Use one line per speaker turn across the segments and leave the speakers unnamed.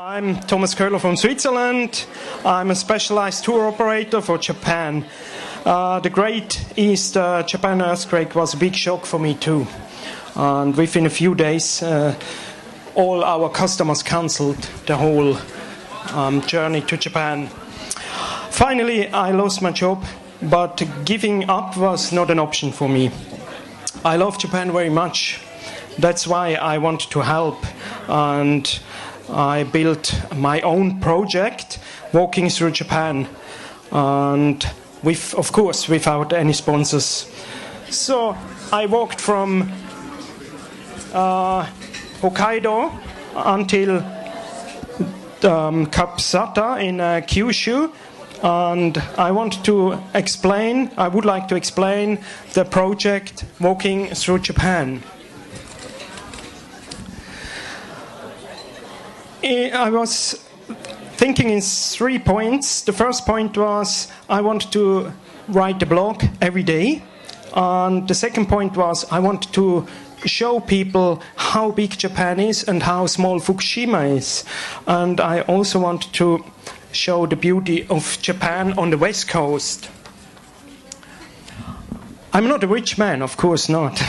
I'm Thomas Koehler from Switzerland. I'm a specialized tour operator for Japan. The Great East Japan earthquake was a big shock for me too. And within a few days, all our customers cancelled the whole journey to Japan. Finally, I lost my job, but giving up was not an option for me. I love Japan very much. That's why I wanted to help, and I built my own project, Walking Through Japan, and of course without any sponsors. So I walked from Hokkaido until Cape Sata in Kyushu, and I would like to explain the project Walking Through Japan. I was thinking in 3 points. The first point was I wanted to write a blog every day. And the second point was I wanted to show people how big Japan is and how small Fukushima is. And I also wanted to show the beauty of Japan on the west coast. I'm not a rich man, of course not.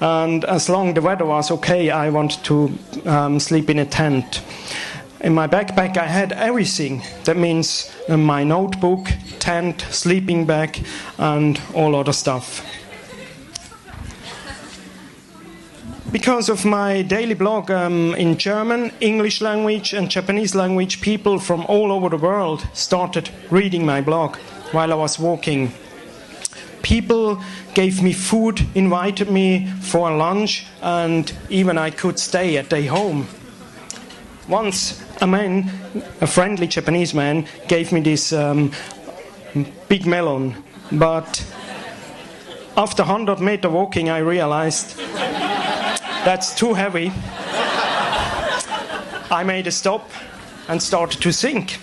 And as long as the weather was okay, I wanted to sleep in a tent. In my backpack I had everything. That means my notebook, tent, sleeping bag, and all other stuff. Because of my daily blog in German, English language and Japanese language, people from all over the world started reading my blog while I was walking. People gave me food, invited me for lunch, and even I could stay at their home. Once a friendly Japanese man, gave me this big melon, but after 100 meter walking I realized that's too heavy. I made a stop and started to think.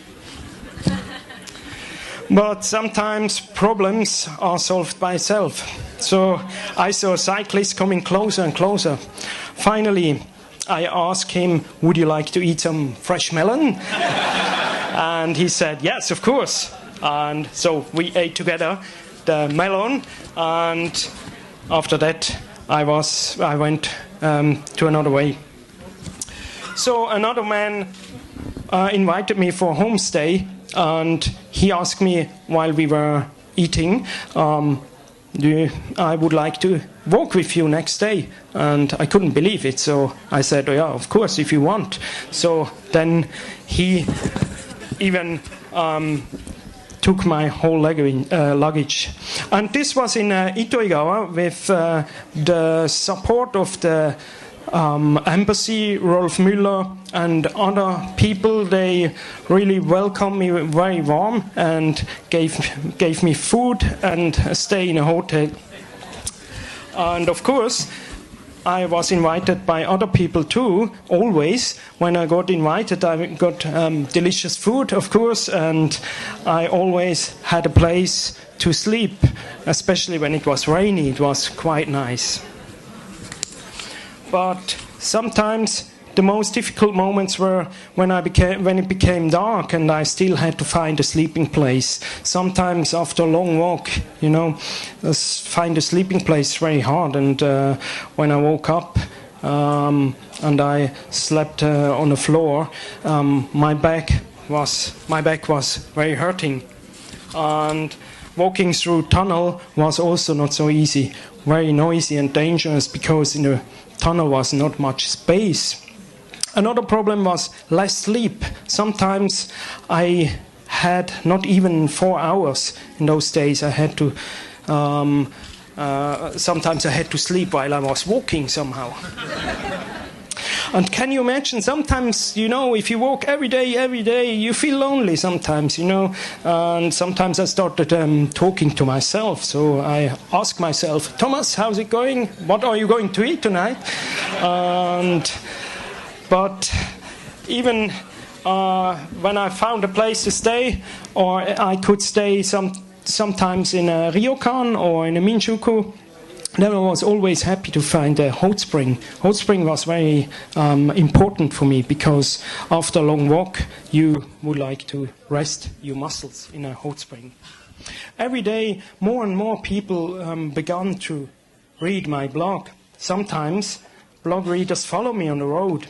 But sometimes problems are solved by itself. So I saw a cyclist coming closer and closer. Finally, I asked him, would you like to eat some fresh melon? And he said, yes, of course. And so we ate together the melon. And after that, I went to another way. So another man invited me for a homestay. And he asked me while we were eating, I would like to walk with you next day. And I couldn't believe it, so I said, oh, yeah, of course, if you want. So then he even took my whole luggage. And this was in Itoigawa with the support of the embassy, Rolf Müller, and other people. They really welcomed me very warm and gave me food and a stay in a hotel. And of course, I was invited by other people too, always. When I got invited, I got delicious food, of course, and I always had a place to sleep, especially when it was rainy. It was quite nice. But sometimes the most difficult moments were when it became dark and I still had to find a sleeping place. Sometimes after a long walk, find a sleeping place very hard. And when I woke up and I slept on the floor, my back was very hurting. And walking through tunnel was also not so easy. Very noisy and dangerous because in the tunnel was not much space. Another problem was less sleep. Sometimes I had not even 4 hours in those days. I had to sometimes I had to sleep while I was walking somehow. And can you imagine, sometimes, if you walk every day, you feel lonely sometimes, And sometimes I started talking to myself. So I asked myself, Thomas, how's it going? What are you going to eat tonight? But even when I found a place to stay, or I could stay sometimes in a ryokan or in a Minjuku, Then I was always happy to find a hot spring. Hot spring was very important for me because after a long walk, you would like to rest your muscles in a hot spring. Every day, more and more people began to read my blog. Sometimes blog readers follow me on the road.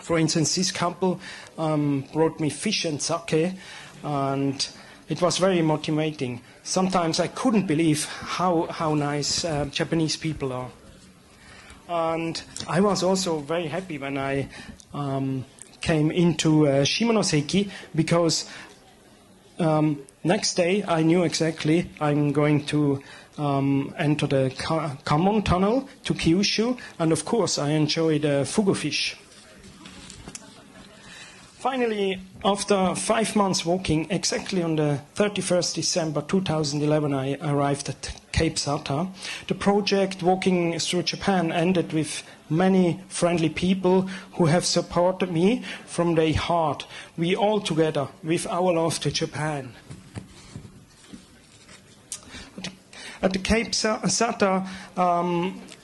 For instance, this couple brought me fish and sake, and it was very motivating. Sometimes I couldn't believe how nice Japanese people are. And I was also very happy when I came into Shimonoseki, because next day I knew exactly I'm going to enter the Kamon tunnel to Kyushu, and of course I enjoyed fugu fish. Finally, after 5 months walking, exactly on the 31st December 2011, I arrived at Cape Sata. The project Walking Through Japan ended with many friendly people who have supported me from their heart. We all together, with our love to Japan. At the Cape Sata,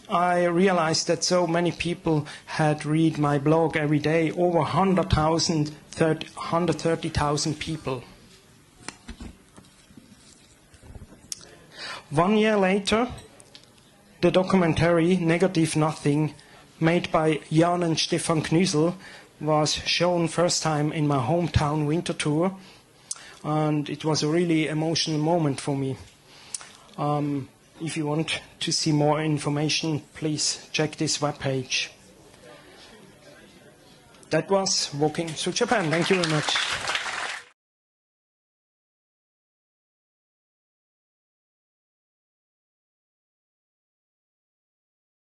I realized that so many people had read my blog every day, over 130,000 people. 1 year later, the documentary Negative Nothing, made by Jan and Stefan Knüsel, was shown first time in my hometown winter tour, and it was a really emotional moment for me. If you want to see more information, please check this webpage. That was Walking Through Japan. Thank you very much.